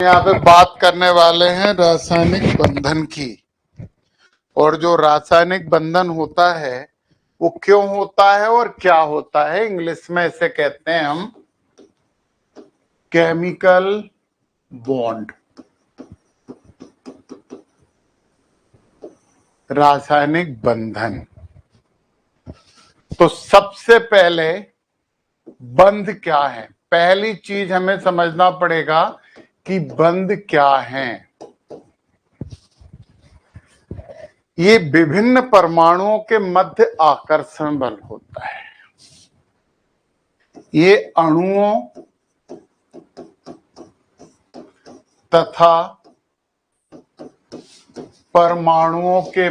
यहाँ पे बात करने वाले हैं रासायनिक बंधन की। और जो रासायनिक बंधन होता है वो क्यों होता है और क्या होता है, इंग्लिश में इसे कहते हैं हम केमिकल बॉन्ड। रासायनिक बंधन। तो सबसे पहले बंध क्या है, पहली चीज हमें समझना पड़ेगा कि बंध क्या है। ये विभिन्न परमाणुओं के मध्य आकर्षण बल होता है। ये अणुओं तथा परमाणुओं के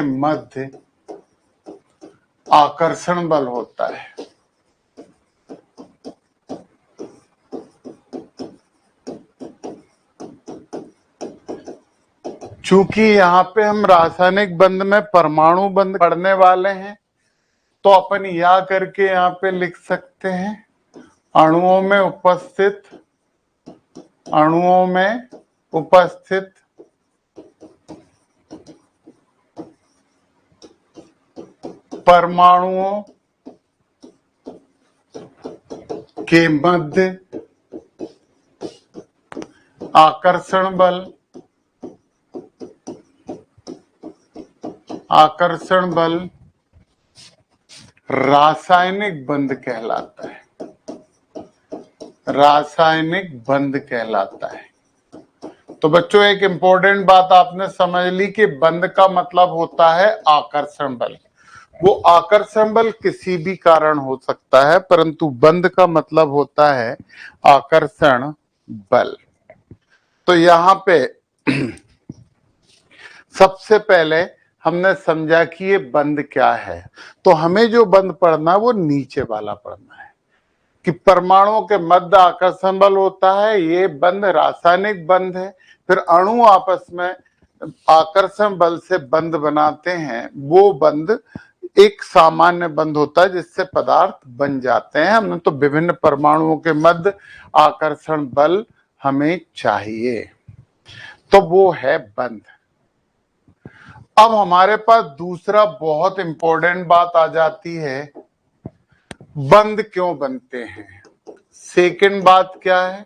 मध्य आकर्षण बल होता है। चूंकि यहाँ पे हम रासायनिक बंध में परमाणु बंध पढ़ने वाले हैं, तो अपन या करके यहाँ पे लिख सकते हैं अणुओं में उपस्थित परमाणुओं के मध्य आकर्षण बल रासायनिक बंध कहलाता है। रासायनिक बंध कहलाता है। तो बच्चों, एक इंपॉर्टेंट बात आपने समझ ली कि बंध का मतलब होता है आकर्षण बल। वो आकर्षण बल किसी भी कारण हो सकता है, परंतु बंध का मतलब होता है आकर्षण बल। तो यहाँ पे सबसे पहले हमने समझा कि ये बंध क्या है। तो हमें जो बंध पढ़ना है वो नीचे वाला पढ़ना है कि परमाणुओं के मध्य आकर्षण बल होता है, ये बंध रासायनिक बंध है। फिर अणु आपस में आकर्षण बल से बंध बनाते हैं, वो बंध एक सामान्य बंध होता है जिससे पदार्थ बन जाते हैं। हमने तो विभिन्न परमाणुओं के मध्य आकर्षण बल हमें चाहिए, तो वो है बंध। अब हमारे पास दूसरा बहुत इंपॉर्टेंट बात आ जाती है, बंध क्यों बनते हैं। सेकंड बात क्या है,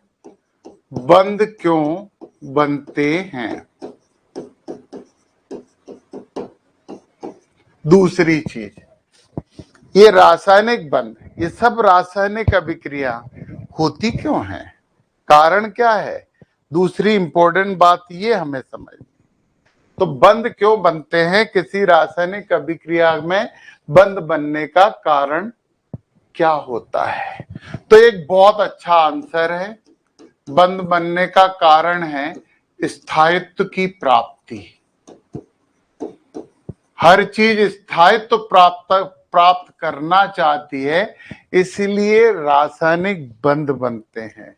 बंध क्यों बनते हैं। दूसरी चीज, ये रासायनिक बंध, ये सब रासायनिक अभिक्रिया होती क्यों है, कारण क्या है। दूसरी इंपॉर्टेंट बात ये हमें समझनी। तो बंध क्यों बनते हैं, किसी रासायनिक अभिक्रिया में बंध बनने का कारण क्या होता है। तो एक बहुत अच्छा आंसर है, बंध बनने का कारण है स्थायित्व की प्राप्ति। हर चीज स्थायित्व प्राप्त करना चाहती है, इसलिए रासायनिक बंध बनते हैं।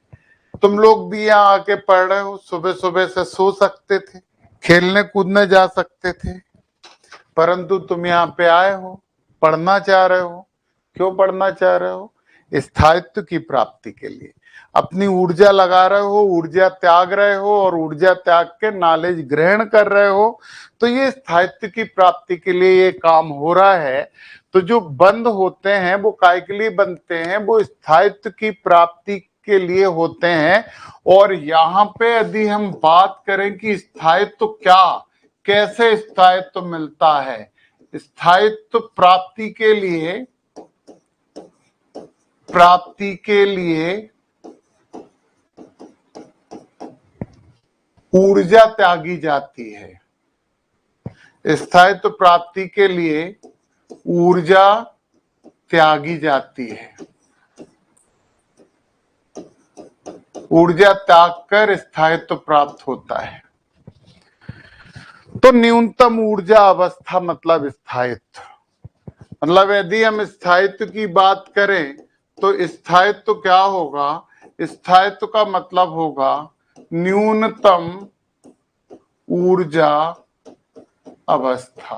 तुम लोग भी यहाँ आके पढ़ रहे हो, सुबह सुबह से सो सकते थे, खेलने कूदने जा सकते थे, परंतु तुम यहाँ पे आए हो, पढ़ना चाह रहे हो। क्यों पढ़ना चाह रहे हो, स्थायित्व की प्राप्ति के लिए। अपनी ऊर्जा लगा रहे हो, ऊर्जा त्याग रहे हो और ऊर्जा त्याग के नॉलेज ग्रहण कर रहे हो, तो ये स्थायित्व की प्राप्ति के लिए ये काम हो रहा है। तो जो बंध होते हैं वो काय के लिए बनते हैं, वो स्थायित्व की प्राप्ति के लिए होते हैं। और यहाँ पे यदि हम बात करें कि स्थायित्व क्या, कैसे स्थायित्व मिलता है, स्थायित्व प्राप्ति के लिए ऊर्जा त्यागी जाती है। स्थायित्व प्राप्ति के लिए ऊर्जा त्यागी जाती है। ऊर्जा त्याग कर स्थायित्व प्राप्त होता है। तो न्यूनतम ऊर्जा अवस्था मतलब स्थायित्व, मतलब यदि हम स्थायित्व की बात करें तो स्थायित्व क्या होगा, स्थायित्व का मतलब होगा न्यूनतम ऊर्जा अवस्था।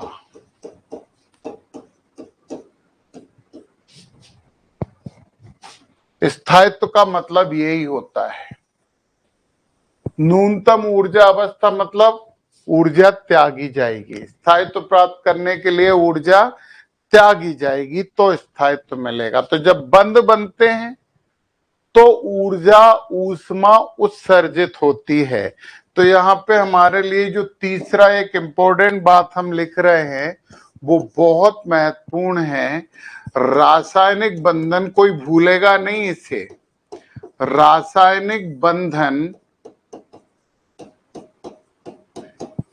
स्थायित्व का मतलब यही होता है। न्यूनतम ऊर्जा अवस्था मतलब ऊर्जा त्यागी जाएगी। स्थायित्व प्राप्त करने के लिए ऊर्जा त्यागी जाएगी तो स्थायित्व मिलेगा। तो जब बंध बनते हैं तो ऊर्जा ऊष्मा उत्सर्जित होती है। तो यहाँ पे हमारे लिए जो तीसरा एक इम्पोर्टेंट बात हम लिख रहे हैं वो बहुत महत्वपूर्ण है। रासायनिक बंधन कोई भूलेगा नहीं इसे। रासायनिक बंधन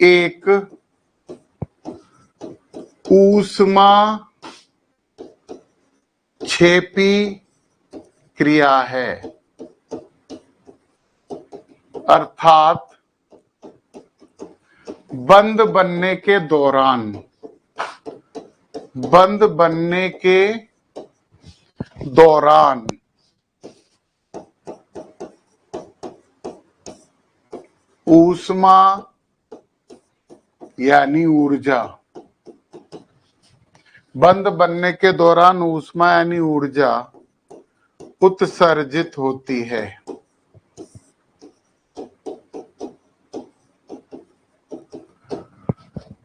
एक ऊष्मा क्षेपी क्रिया है, अर्थात बंध बनने के दौरान ऊष्मा यानी ऊर्जा, बंध बनने के दौरान ऊष्मा यानी ऊर्जा उत्सर्जित होती है।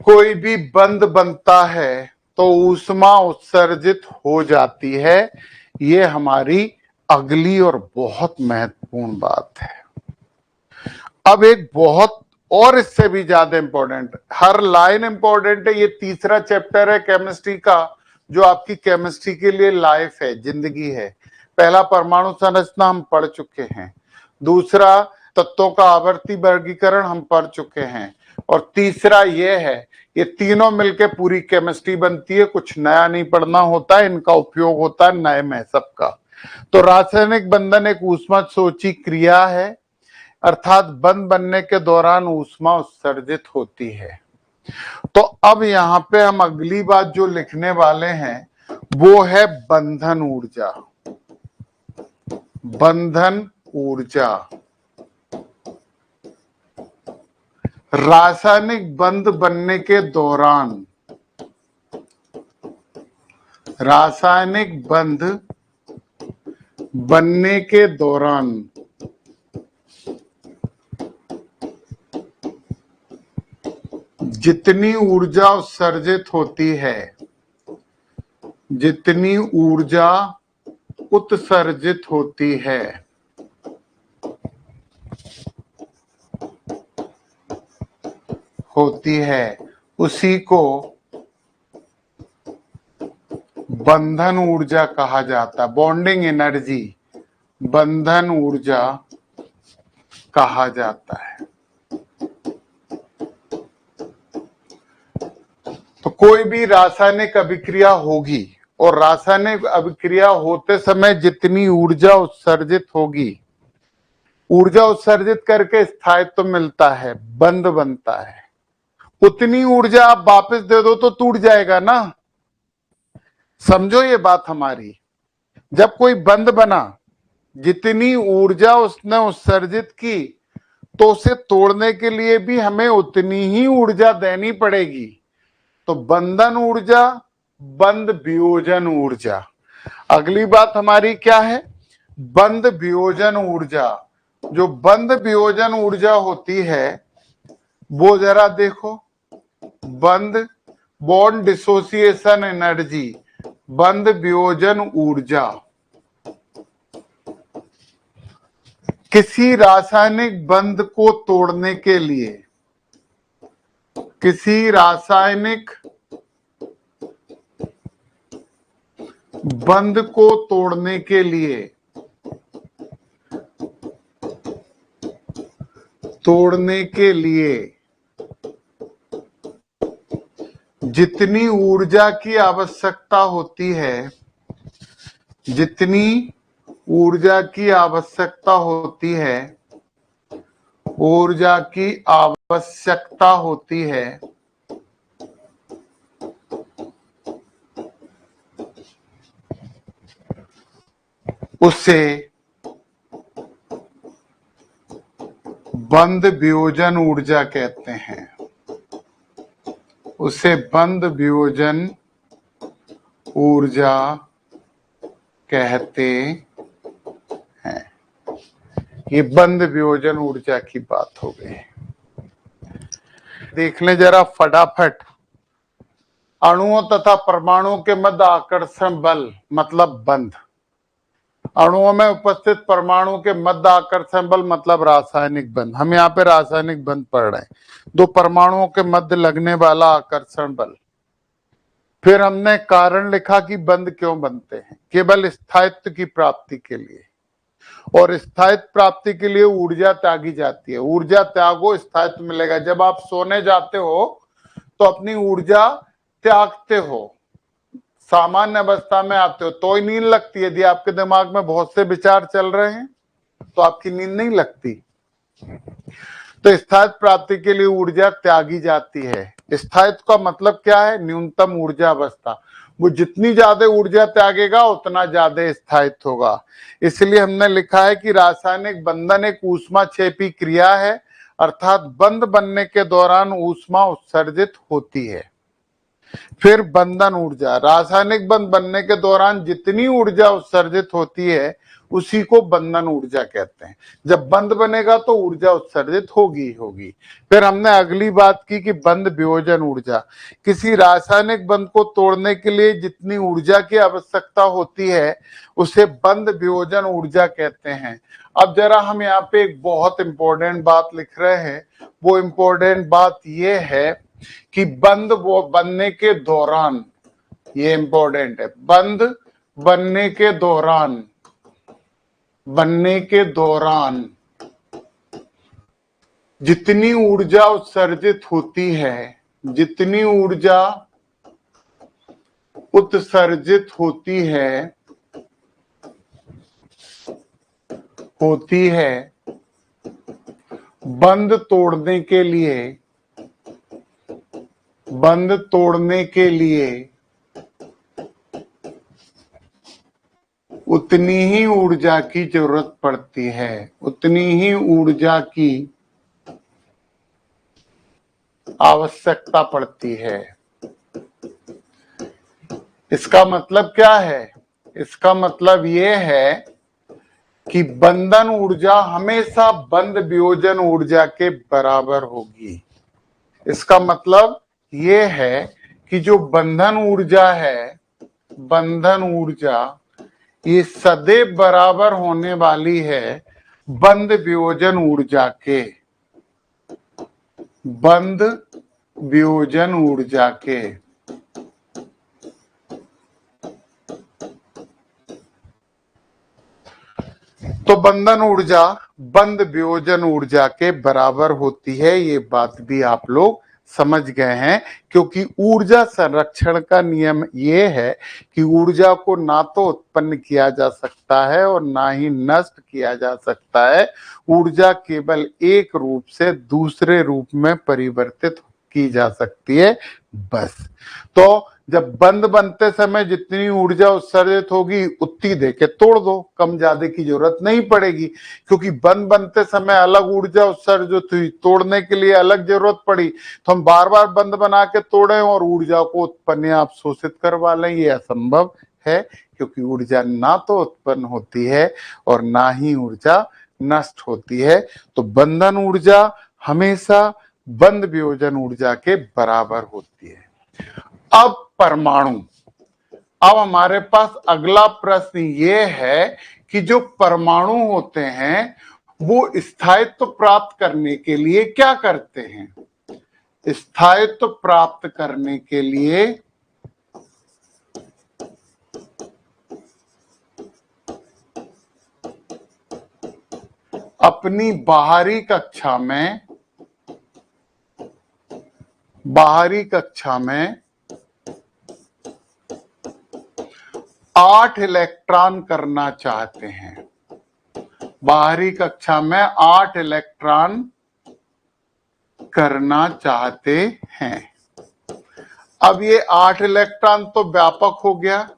कोई भी बंध बनता है तो ऊष्मा उत्सर्जित हो जाती है। ये हमारी अगली और बहुत महत्वपूर्ण बात है। अब एक बहुत और इससे भी ज्यादा इंपॉर्टेंट, हर लाइन इंपॉर्टेंट है। ये तीसरा चैप्टर है केमिस्ट्री का जो आपकी केमिस्ट्री के लिए लाइफ है, जिंदगी है। पहला परमाणु संरचना हम पढ़ चुके हैं, दूसरा तत्वों का आवर्ती वर्गीकरण हम पढ़ चुके हैं, और तीसरा ये है। ये तीनों मिलके पूरी केमिस्ट्री बनती है। कुछ नया नहीं पढ़ना होता है, इनका उपयोग होता है नए में सबका। तो रासायनिक बंधन एक ऊष्मा सोची क्रिया है, अर्थात बंध बनने के दौरान ऊष्मा उत्सर्जित होती है। तो अब यहाँ पे हम अगली बात जो लिखने वाले हैं वो है बंधन ऊर्जा। बंधन ऊर्जा रासायनिक बंध बनने के दौरान, रासायनिक बंध बनने के दौरान जितनी ऊर्जा उत्सर्जित होती है, जितनी ऊर्जा उत्सर्जित होती है, उसी को बंधन ऊर्जा कहा जाता है। बॉन्डिंग एनर्जी बंधन ऊर्जा कहा जाता है। तो कोई भी रासायनिक अभिक्रिया होगी और रासायनिक अभिक्रिया होते समय जितनी ऊर्जा उत्सर्जित होगी, ऊर्जा उत्सर्जित करके स्थायित्व मिलता है, बंध बनता है, उतनी ऊर्जा आप वापस दे दो तो टूट जाएगा ना। समझो ये बात हमारी। जब कोई बंध बना, जितनी ऊर्जा उसने उत्सर्जित की तो उसे तोड़ने के लिए भी हमें उतनी ही ऊर्जा देनी पड़ेगी। तो बंधन ऊर्जा, बंध वियोजन ऊर्जा। अगली बात हमारी क्या है? बंध वियोजन ऊर्जा। जो बंध वियोजन ऊर्जा होती है वो जरा देखो, बंध बॉन्ड डिसोसिएशन एनर्जी, बंध वियोजन ऊर्जा। किसी रासायनिक बंध को तोड़ने के लिए, किसी रासायनिक बंध को तोड़ने के लिए, जितनी ऊर्जा की आवश्यकता होती है, जितनी ऊर्जा की आवश्यकता होती है, ऊर्जा की आवश्यकता होती है, उसे बंध वियोजन ऊर्जा कहते हैं। उसे बंध वियोजन ऊर्जा कहते ये बंद वियोजन ऊर्जा की बात हो गई। देख लें जरा फटाफट, अणुओं तथा परमाणुओं के मध्य आकर्षण बल मतलब बंध। अणुओं में उपस्थित परमाणु के मध्य आकर्षण बल मतलब रासायनिक बंध। हम यहाँ पे रासायनिक बंध पढ़ रहे हैं, दो परमाणुओं के मध्य लगने वाला आकर्षण बल। फिर हमने कारण लिखा कि बंध क्यों बनते हैं, केवल स्थायित्व की प्राप्ति के लिए, और स्थायित्व प्राप्ति के लिए ऊर्जा त्यागी जाती है। ऊर्जा त्यागो स्थायित्व मिलेगा। जब आप सोने जाते हो तो अपनी ऊर्जा त्यागते हो, सामान्य अवस्था में आते हो तो ही नींद लगती है। यदि आपके दिमाग में बहुत से विचार चल रहे हैं तो आपकी नींद नहीं लगती। तो स्थायित्व प्राप्ति के लिए ऊर्जा त्यागी जाती है। स्थायित्व का मतलब क्या है? न्यूनतम ऊर्जा अवस्था। वो जितनी ज्यादा ऊर्जा त्यागेगा उतना ज्यादा स्थायित्व होगा। इसलिए हमने लिखा है कि रासायनिक बंधन एक ऊष्माक्षेपी क्रिया है, अर्थात बंध बनने के दौरान ऊष्मा उत्सर्जित होती है। फिर बंधन ऊर्जा, रासायनिक बंध बनने के दौरान जितनी ऊर्जा उत्सर्जित होती है उसी को बंधन ऊर्जा कहते हैं। जब बंध बनेगा तो ऊर्जा उत्सर्जित होगी होगी। फिर हमने अगली बात की कि बंध वियोजन ऊर्जा, किसी रासायनिक बंध को तोड़ने के लिए जितनी ऊर्जा की आवश्यकता होती है उसे बंध वियोजन ऊर्जा कहते हैं। अब जरा हम यहाँ पे एक बहुत इंपॉर्टेंट बात लिख रहे हैं। वो इंपॉर्टेंट बात ये है कि बंध वो बनने के दौरान, ये इंपॉर्टेंट है, बंध बनने के दौरान जितनी ऊर्जा उत्सर्जित होती है, जितनी ऊर्जा उत्सर्जित होती है बंध तोड़ने के लिए उतनी ही ऊर्जा की जरूरत पड़ती है, उतनी ही ऊर्जा की आवश्यकता पड़ती है। इसका मतलब क्या है? इसका मतलब ये है कि बंधन ऊर्जा हमेशा बंध वियोजन ऊर्जा के बराबर होगी। इसका मतलब ये है कि जो बंधन ऊर्जा है, बंधन ऊर्जा ये सदैव बराबर होने वाली है बंध वियोजन ऊर्जा के, बंध वियोजन ऊर्जा के। तो बंधन ऊर्जा बंध वियोजन ऊर्जा के बराबर होती है। ये बात भी आप लोग समझ गए हैं, क्योंकि ऊर्जा संरक्षण का नियम ये है कि ऊर्जा को ना तो उत्पन्न किया जा सकता है और ना ही नष्ट किया जा सकता है। ऊर्जा केवल एक रूप से दूसरे रूप में परिवर्तित की जा सकती है, बस। तो जब बंध बनते समय जितनी ऊर्जा उत्सर्जित होगी उतनी देके तोड़ दो, कम ज्यादा की जरूरत नहीं पड़ेगी, क्योंकि बंध बनते समय अलग ऊर्जा उत्सर्जित हुई, तोड़ने के लिए अलग जरूरत पड़ी। तो हम बार बार बंध बना के तोड़े और ऊर्जा को उत्पन्न आप शोषित करवा लें, ये असंभव है, क्योंकि ऊर्जा ना तो उत्पन्न होती है और ना ही ऊर्जा नष्ट होती है। तो बंधन ऊर्जा हमेशा बंध वियोजन ऊर्जा के बराबर होती है। अब परमाणु, अब हमारे पास अगला प्रश्न ये है कि जो परमाणु होते हैं वो स्थायित्व प्राप्त करने के लिए क्या करते हैं? स्थायित्व प्राप्त करने के लिए अपनी बाहरी कक्षा में 8 इलेक्ट्रॉन करना चाहते हैं। बाहरी कक्षा में 8 इलेक्ट्रॉन करना चाहते हैं। अब ये 8 इलेक्ट्रॉन तो व्यापक हो गया।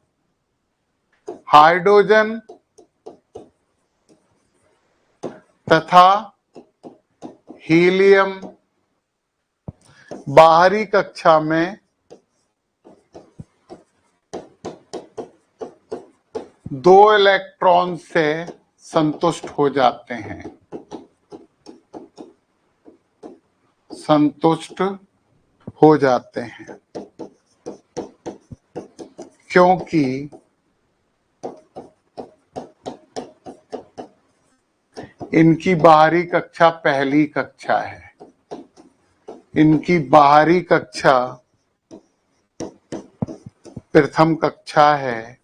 हाइड्रोजन तथा हीलियम बाहरी कक्षा में 2 इलेक्ट्रॉन से संतुष्ट हो जाते हैं। संतुष्ट हो जाते हैं, क्योंकि इनकी बाहरी कक्षा पहली कक्षा है, इनकी बाहरी कक्षा प्रथम कक्षा है,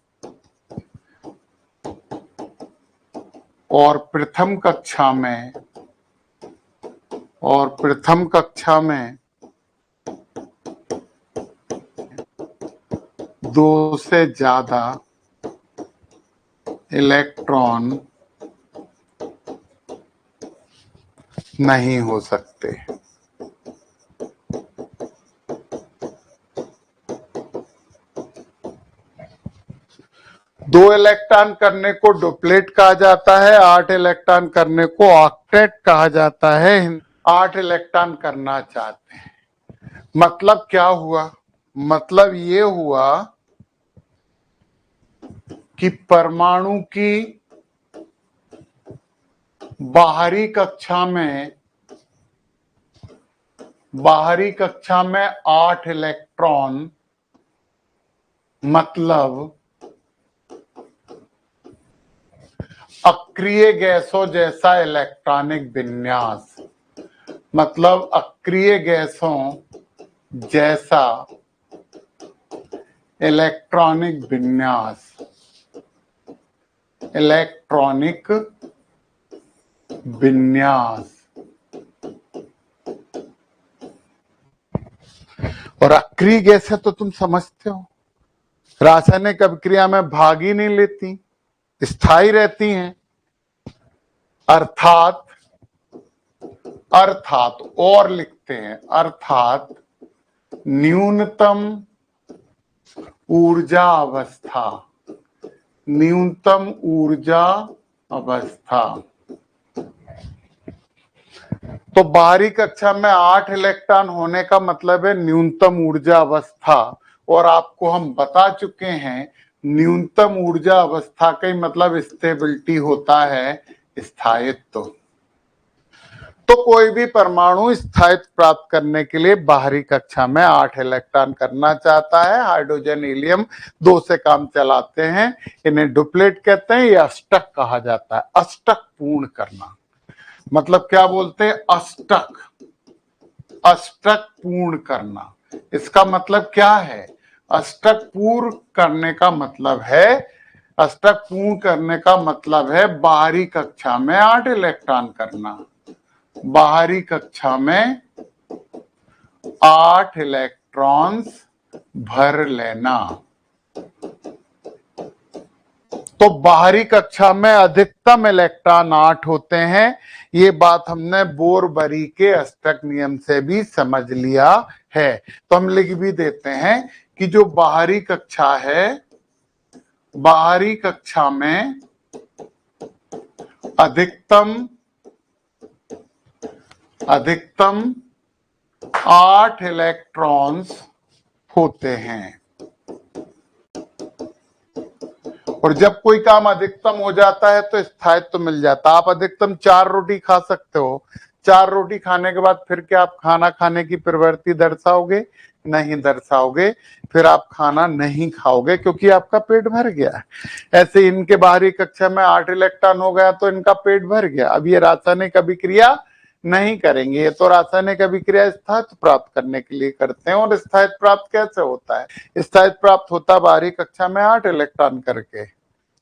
और प्रथम कक्षा में 2 से ज्यादा इलेक्ट्रॉन नहीं हो सकते। दो इलेक्ट्रॉन करने को डुप्लेट कहा जाता है, 8 इलेक्ट्रॉन करने को ऑक्टेट कहा जाता है। 8 इलेक्ट्रॉन करना चाहते हैं, मतलब क्या हुआ? मतलब ये हुआ कि परमाणु की बाहरी कक्षा में 8 इलेक्ट्रॉन, मतलब अक्रिय गैसों जैसा इलेक्ट्रॉनिक विन्यास, मतलब अक्रिय गैसों जैसा इलेक्ट्रॉनिक विन्यास, इलेक्ट्रॉनिक विन्यास। और अक्रिय गैसें तो तुम समझते हो, रासायनिक अभिक्रिया में भाग ही नहीं लेती, स्थायी रहती हैं। अर्थात और लिखते हैं, अर्थात न्यूनतम ऊर्जा अवस्था। तो बाहरी कक्षा में 8 इलेक्ट्रॉन होने का मतलब है न्यूनतम ऊर्जा अवस्था, और आपको हम बता चुके हैं न्यूनतम ऊर्जा अवस्था का ही मतलब स्टेबिलिटी होता है, स्थायित्व। तो कोई भी परमाणु स्थायित्व प्राप्त करने के लिए बाहरी कक्षा में 8 इलेक्ट्रॉन करना चाहता है। हाइड्रोजन हीलियम 2 से काम चलाते हैं, इन्हें डुप्लेट कहते हैं, या अष्टक कहा जाता है। अष्टक पूर्ण करना मतलब क्या बोलते हैं? अष्टक पूर्ण करना। इसका मतलब क्या है? अष्टक पूर्ण करने का मतलब है बाहरी कक्षा में 8 इलेक्ट्रॉन करना, बाहरी कक्षा में 8 इलेक्ट्रॉन्स भर लेना। तो बाहरी कक्षा में अधिकतम इलेक्ट्रॉन 8 होते हैं। ये बात हमने बोर-बरी के अष्टक नियम से भी समझ लिया है। तो हम लिख भी देते हैं कि जो बाहरी कक्षा है, बाहरी कक्षा में अधिकतम 8 इलेक्ट्रॉन्स होते हैं। और जब कोई काम अधिकतम हो जाता है तो स्थायित्व तो मिल जाता है। आप अधिकतम 4 रोटी खा सकते हो, 4 रोटी खाने के बाद फिर क्या आप खाना खाने की प्रवृत्ति दर्शाओगे? नहीं दर्शाओगे, फिर आप खाना नहीं खाओगे क्योंकि आपका पेट भर गया है। ऐसे इनके बाहरी कक्षा में 8 इलेक्ट्रॉन हो गया तो इनका पेट भर गया। अब ये रासायनिक अभिक्रिया नहीं करेंगे, तो रासायनिक अभिक्रिया स्थायित्व प्राप्त करने के लिए करते हैं। और स्थायित्व प्राप्त कैसे होता है? स्थायित्व प्राप्त होता है बाहरी कक्षा में 8 इलेक्ट्रॉन करके।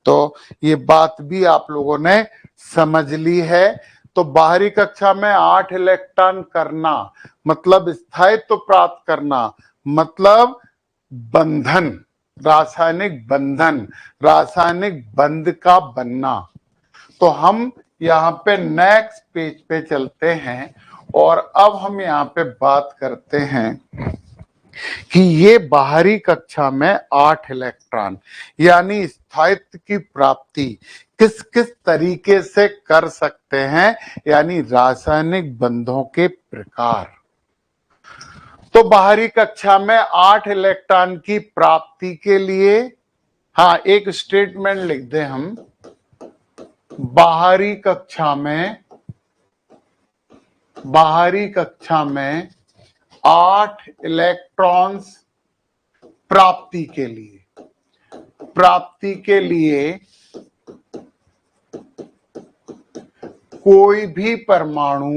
तो ये बात भी आप लोगों ने समझ ली है। तो बाहरी कक्षा में 8 इलेक्ट्रॉन करना मतलब स्थायित्व प्राप्त करना, मतलब बंधन, रासायनिक बंध का बनना। तो हम यहाँ पे नेक्स्ट पेज पे चलते हैं, और अब हम यहाँ पे बात करते हैं कि ये बाहरी कक्षा में 8 इलेक्ट्रॉन यानी स्थायित्व की प्राप्ति किस किस तरीके से कर सकते हैं, यानी रासायनिक बंधों के प्रकार। तो बाहरी कक्षा में 8 इलेक्ट्रॉन की प्राप्ति के लिए, हाँ, एक स्टेटमेंट लिख दें हम, बाहरी कक्षा में बाहरी कक्षा में 8 इलेक्ट्रॉन्स प्राप्ति के लिए कोई भी परमाणु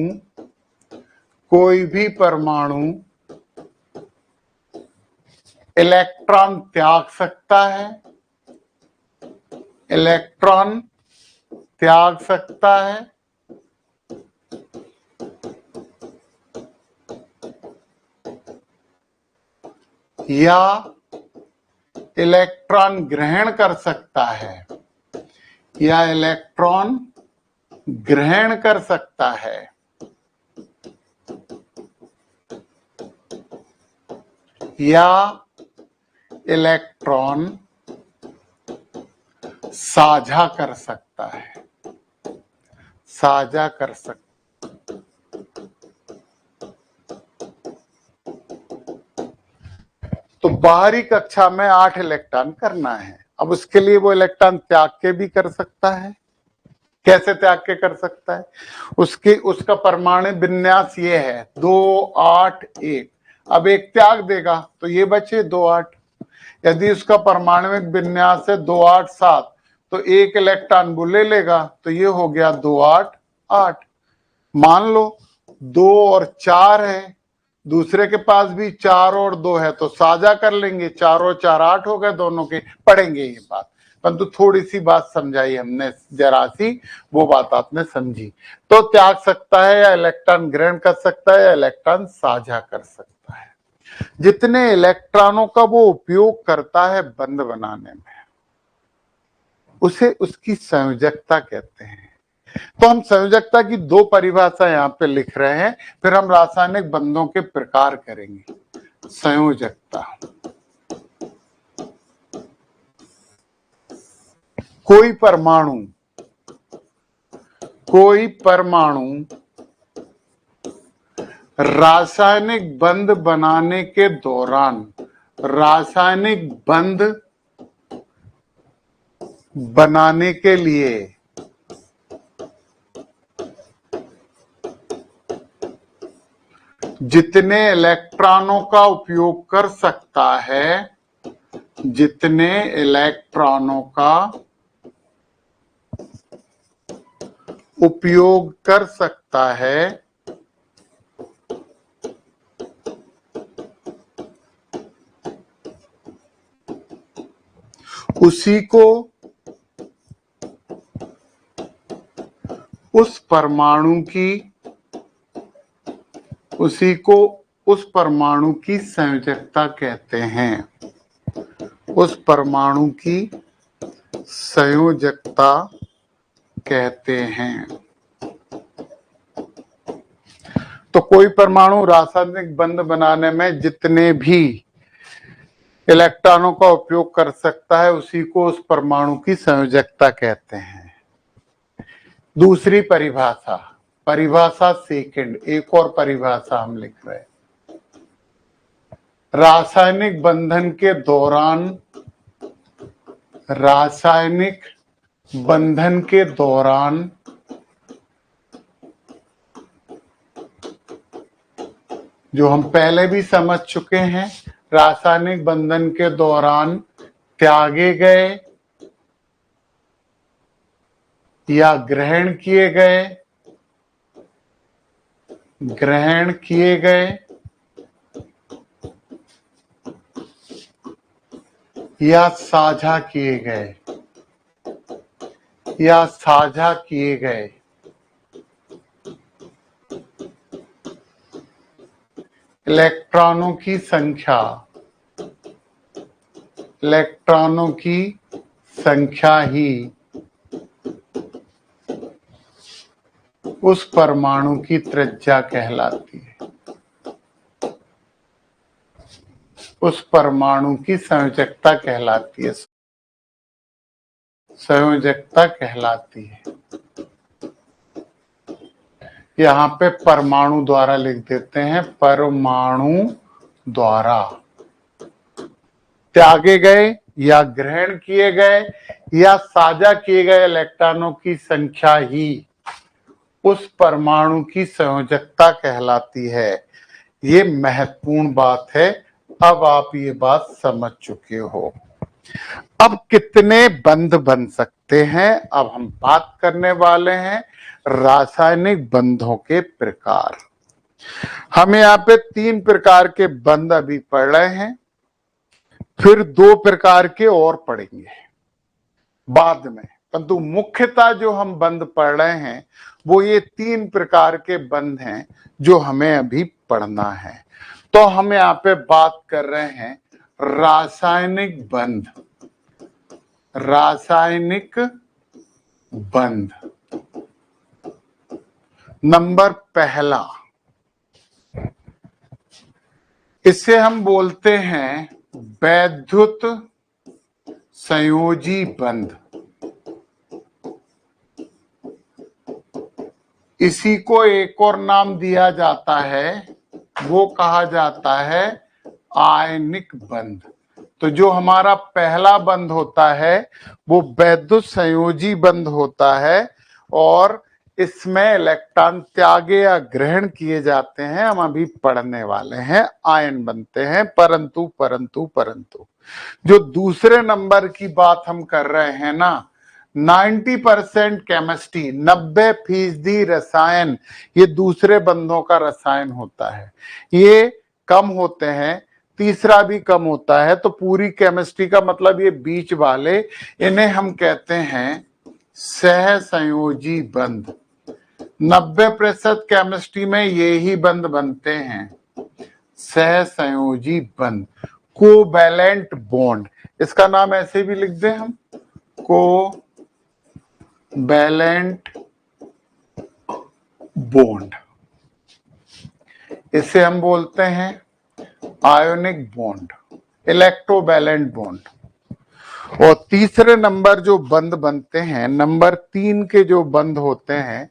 इलेक्ट्रॉन त्याग सकता है, या इलेक्ट्रॉन ग्रहण कर सकता है, या इलेक्ट्रॉन साझा कर सकता है। तो बाहरी कक्षा में 8 इलेक्ट्रॉन करना है। अब उसके लिए वो इलेक्ट्रॉन त्याग के भी कर सकता है। कैसे त्याग के कर सकता है? उसका परमाणु विन्यास ये है 2 8 1। अब एक त्याग देगा तो ये बचे 2 8। यदि उसका परमाणुविक विन्यास है 2 8 7, तो एक इलेक्ट्रॉन वो ले लेगा, तो ये हो गया 2 8 8। मान लो 2 और 4 है, दूसरे के पास भी 4 और 2 है, तो साझा कर लेंगे, 4 और 4 8 हो गए दोनों के। पढ़ेंगे ये बात, परंतु थोड़ी सी बात समझाई हमने, जरा सी वो बात आपने समझी। तो त्याग सकता है, या इलेक्ट्रॉन ग्रहण कर सकता है, या इलेक्ट्रॉन साझा कर सकता है। जितने इलेक्ट्रॉनों का वो उपयोग करता है बंध बनाने में, उसे उसकी संयोजकता कहते हैं। तो हम संयोजकता की 2 परिभाषा यहाँ पे लिख रहे हैं, फिर हम रासायनिक बंधों के प्रकार करेंगे। संयोजकता, कोई परमाणु रासायनिक बंध बनाने के दौरान, रासायनिक बंध बनाने के लिए जितने इलेक्ट्रॉनों का उपयोग कर सकता है, उसी को उस परमाणु की संयोजकता कहते हैं। उस परमाणु की संयोजकता कहते हैं। तो कोई परमाणु रासायनिक बंध बनाने में जितने भी इलेक्ट्रॉनों का उपयोग कर सकता है, उसी को उस परमाणु की संयोजकता कहते हैं। दूसरी परिभाषा सेकंड, एक और परिभाषा हम लिख रहे हैं। रासायनिक बंधन के दौरान जो हम पहले भी समझ चुके हैं, रासायनिक बंधन के दौरान त्यागे गए या ग्रहण किए गए या साझा किए गए इलेक्ट्रॉनों की संख्या ही उस परमाणु की त्रिज्या कहलाती है, उस परमाणु की संयोजकता कहलाती है। यहाँ पे परमाणु द्वारा लिख देते हैं, परमाणु द्वारा त्यागे गए या ग्रहण किए गए या साझा किए गए इलेक्ट्रॉनों की संख्या ही उस परमाणु की संयोजकता कहलाती है। ये महत्वपूर्ण बात है। अब आप ये बात समझ चुके हो। अब कितने बंध बन सकते हैं, अब हम बात करने वाले हैं रासायनिक बंधों के प्रकार। हम यहाँ पे 3 प्रकार के बंध अभी पढ़ रहे हैं, फिर 2 प्रकार के और पढ़ेंगे बाद में, परंतु मुख्यतः जो हम बंध पढ़ रहे हैं वो ये 3 प्रकार के बंध हैं जो हमें अभी पढ़ना है। तो हम यहाँ पे बात कर रहे हैं रासायनिक बंध। रासायनिक बंध नंबर पहला, इसे हम बोलते हैं वैद्युत संयोजी बंध। इसी को एक और नाम दिया जाता है, वो कहा जाता है आयनिक बंध। तो जो हमारा पहला बंध होता है वो वैद्युत संयोजी बंध होता है और इसमें इलेक्ट्रॉन त्यागे या ग्रहण किए जाते हैं। हम अभी पढ़ने वाले हैं आयन बनते हैं। परंतु जो दूसरे नंबर की बात हम कर रहे हैं ना, 90% केमिस्ट्री, 90% रसायन, ये दूसरे बंधों का रसायन होता है। ये कम होते हैं, तीसरा भी कम होता है। तो पूरी केमिस्ट्री का मतलब ये बीच वाले, इन्हें हम कहते हैं सहसंयोजी बंध। 90% केमिस्ट्री में ये ही बंध बनते हैं, सहसंयोजी बंध, कोवैलेंट बॉन्ड। इसका नाम ऐसे भी लिख दें हम, कोवैलेंट बॉन्ड। इसे हम बोलते हैं आयोनिक बॉन्ड, इलेक्ट्रोवैलेंट बॉन्ड। और तीसरे नंबर जो बंध बनते हैं, नंबर 3 के जो बंध होते हैं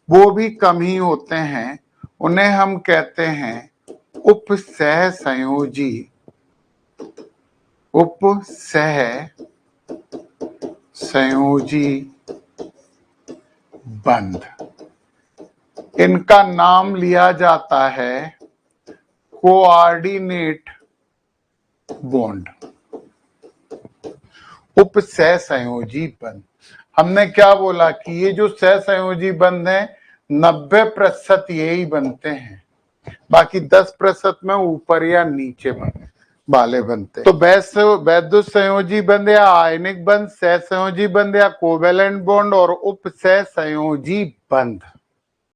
वो भी कम ही होते हैं। उन्हें हम कहते हैं उपसहसंयोजी, उपसहसंयोजी बंध। इनका नाम लिया जाता है कोऑर्डिनेट बॉन्ड, उपसहसंयोजी बंध। हमने क्या बोला कि ये जो सहसंयोजी बंध है 90% यही बनते हैं, बाकी 10% में ऊपर या नीचे वाले बनते हैं। तो वैद्युत संयोजी बंध या आयनिक बंध, सहसंयोजी बंध या कोवैलेंट बॉन्ड और उपसहसंयोजी बंध।